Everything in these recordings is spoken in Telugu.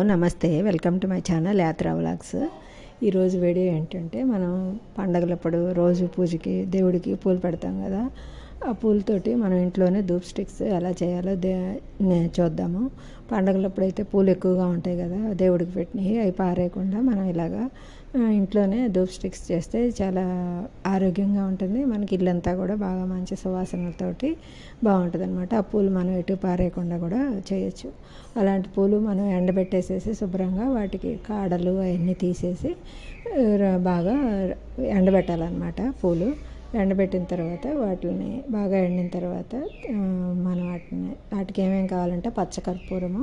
నమస్తే, welcome to my channel Yatra vlogs. ఈరోజు వీడియో ఏంటంటే, మనం పండగలప్పుడు రోజు పూజకి దేవుడికి పూలు పెడతాం కదా. ఆ పూలతోటి మనం ఇంట్లోనే ధూప్ స్టిక్స్ ఎలా చేయాలో చూద్దాము. పండగలప్పుడు అయితే పూలు ఎక్కువగా ఉంటాయి కదా, దేవుడికి పెట్టినవి అవి పారేయకుండా మనం ఇలాగా ఇంట్లోనే ధూప్ స్టిక్స్ చేస్తే చాలా ఆరోగ్యంగా ఉంటుంది. మనకి ఇల్లంతా కూడా బాగా మంచి సువాసనలతోటి బాగుంటుంది అనమాట. ఆ పూలు మనం ఎటు పారేయకుండా కూడా చేయొచ్చు. అలాంటి పూలు మనం ఎండబెట్టేసేసి శుభ్రంగా వాటికి కాడలు అవన్నీ తీసేసి బాగా ఎండబెట్టాలన్నమాట. పూలు ఎండబెట్టిన తర్వాత వాటిని బాగా ఎండిన తర్వాత మనం వాటికి ఏమేమి కావాలంటే పచ్చకర్పూరము,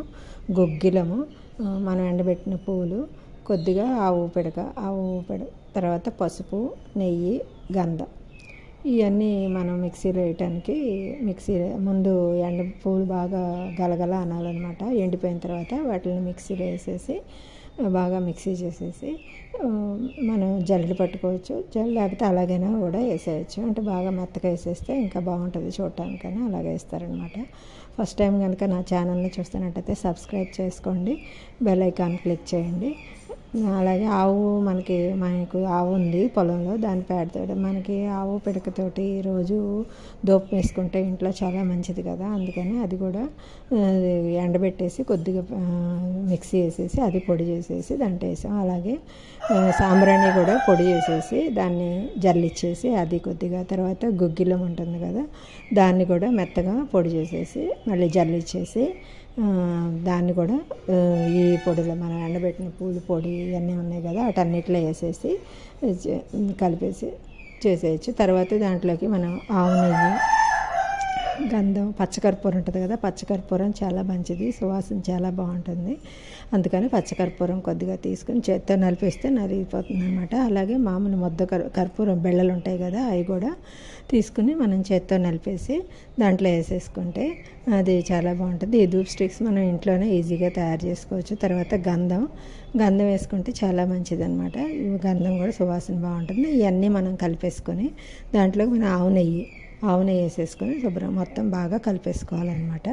గుగ్గిలము, మనం ఎండబెట్టిన పూలు, కొద్దిగా ఆవు పిడక తర్వాత పసుపు, నెయ్యి, గంధం, ఇవన్నీ మనం మిక్సీలో వేయటానికి ముందు పూలు బాగా గలగల అనాలన్నమాట. ఎండిపోయిన తర్వాత వాటిని మిక్సీలో వేసేసి బాగా మిక్సీ చేసేసి మనం జల్లెడ పట్టుకోవచ్చు. లేకపోతే అలాగైనా కూడా వేసేయచ్చు. అంటే బాగా మెత్తగా వేసేస్తే ఇంకా బాగుంటుంది చూడటానికని అలాగే వేస్తారనమాట. ఫస్ట్ టైం కనుక నా ఛానల్ని చూస్తున్నట్టయితే సబ్స్క్రైబ్ చేసుకోండి, బెల్ ఐకాన్ క్లిక్ చేయండి. అలాగే మనకు ఆవు ఉంది పొలంలో, దాని పేడతో మనకి ఆవు పిడకతోటి రోజు దోపు వేసుకుంటే ఇంట్లో చాలా మంచిది కదా. అందుకని అది కూడా ఎండబెట్టేసి కొద్దిగా మిక్సీ వేసేసి అది పొడి చేసేసి దాంట్లో వేసాం. అలాగే సాంబ్రాణి కూడా పొడి చేసేసి దాన్ని జల్లిచ్చేసి అది కొద్దిగా, తర్వాత గుగ్గిలం ఉంటుంది కదా దాన్ని కూడా మెత్తగా పొడి చేసేసి మళ్ళీ జల్లిచ్చేసి దాన్ని కూడా ఈ పొడిలో మనం ఎండబెట్టిన పూల పొడి ఇవన్నీ ఉన్నాయి కదా వాటన్నిటిలో వేసేసి కలిపేసి చేసేయచ్చు. తర్వాత దాంట్లోకి మనం ఆవు నెయ్యి, గంధం, పచ్చకర్పూరం ఉంటుంది కదా, పచ్చకర్పూరం చాలా మంచిది, సువాసన చాలా బాగుంటుంది. అందుకని పచ్చకర్పూరం కొద్దిగా తీసుకుని చేత్తో నలిపేస్తే నలిగిపోతుంది అనమాట. అలాగే మామూలు కర్పూరం బిళ్ళలు ఉంటాయి కదా అవి కూడా తీసుకుని మనం చేత్తో నలిపేసి దాంట్లో వేసేసుకుంటే అది చాలా బాగుంటుంది. ఈ ధూప్ స్టిక్స్ మనం ఇంట్లోనే ఈజీగా తయారు చేసుకోవచ్చు. తర్వాత గంధం వేసుకుంటే చాలా మంచిది అనమాట. గంధం కూడా సువాసన బాగుంటుంది. ఇవన్నీ మనం కలిపేసుకొని దాంట్లో మనం ఆవు నెయ్యి వేసేసుకొని శుభ్రం మొత్తం బాగా కలిపేసుకోవాలన్నమాట.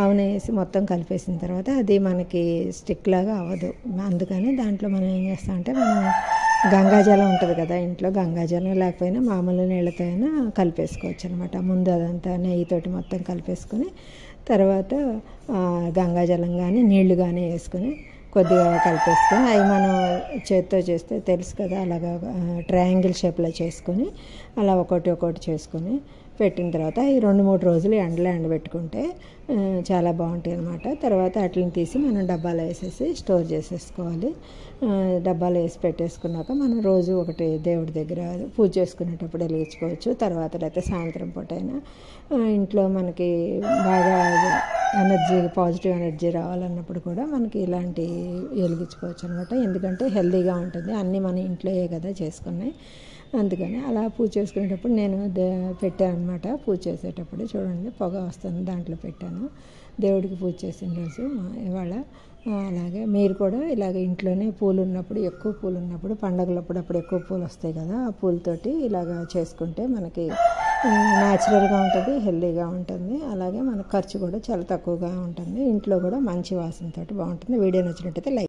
ఆవు నెయ్యి వేసి మొత్తం కలిపేసిన తర్వాత అది మనకి స్టిక్ లాగా అవ్వదు. అందుకని దాంట్లో మనం ఏం చేస్తామంటే, మనం గంగాజలం ఉంటుంది కదా ఇంట్లో, గంగాజలం లేకపోయినా మామూలు నీళ్ళతో అయినా కలిపేసుకోవచ్చు అనమాట. ముందు అదంతా నెయ్యితోటి మొత్తం కలిపేసుకొని తర్వాత గంగాజలం కానీ నీళ్లు కానీ వేసుకొని కొద్దిగా కలిపేసుకొని అవి మనం చేత్తో చేస్తే తెలుసు కదా, అలాగా ట్రయాంగిల్ షేప్లో చేసుకొని అలా ఒక్కొక్కటి చేసుకొని పెట్టిన తర్వాత ఈ 2-3 రోజులు ఎండబెట్టుకుంటే చాలా బాగుంటాయి అన్నమాట. తర్వాత వాటిని తీసి మనం డబ్బాలో వేసేసి స్టోర్ చేసేసుకోవాలి. డబ్బాలో వేసి పెట్టేసుకున్నాక మనం రోజు ఒకటి దేవుడి దగ్గర పూజ చేసుకునేటప్పుడు వెలిగించుకోవచ్చు. తర్వాత లేకపోతే సాయంత్రం పూట అయినా ఇంట్లో మనకి బాగా పాజిటివ్ ఎనర్జీ రావాలన్నప్పుడు కూడా మనకి ఇలాంటి వెలిగించుకోవచ్చు అనమాట. ఎందుకంటే హెల్తీగా ఉంటుంది, అన్నీ మన ఇంట్లోయే కదా చేసుకున్నాయి. అందుకని అలా పూజ చేసుకునేటప్పుడు నేను పెట్టాను అనమాట. పూజ చేసేటప్పుడు చూడండి పొగ వస్తుంది, దాంట్లో పెట్టాను దేవుడికి పూజ చేసిన రోజు ఇవాళ. అలాగే మీరు కూడా ఇలాగ ఇంట్లోనే ఎక్కువ పూలు ఉన్నప్పుడు పండగలప్పుడు ఎక్కువ పూలు వస్తాయి కదా, ఆ పూలతోటి ఇలాగ చేసుకుంటే మనకి న్యాచురల్గా ఉంటుంది, హెల్తీగా ఉంటుంది. అలాగే మనకు ఖర్చు కూడా చాలా తక్కువగా ఉంటుంది. ఇంట్లో కూడా మంచి వాసనతోటి బాగుంటుంది. వీడియో నచ్చినట్టయితే లైక్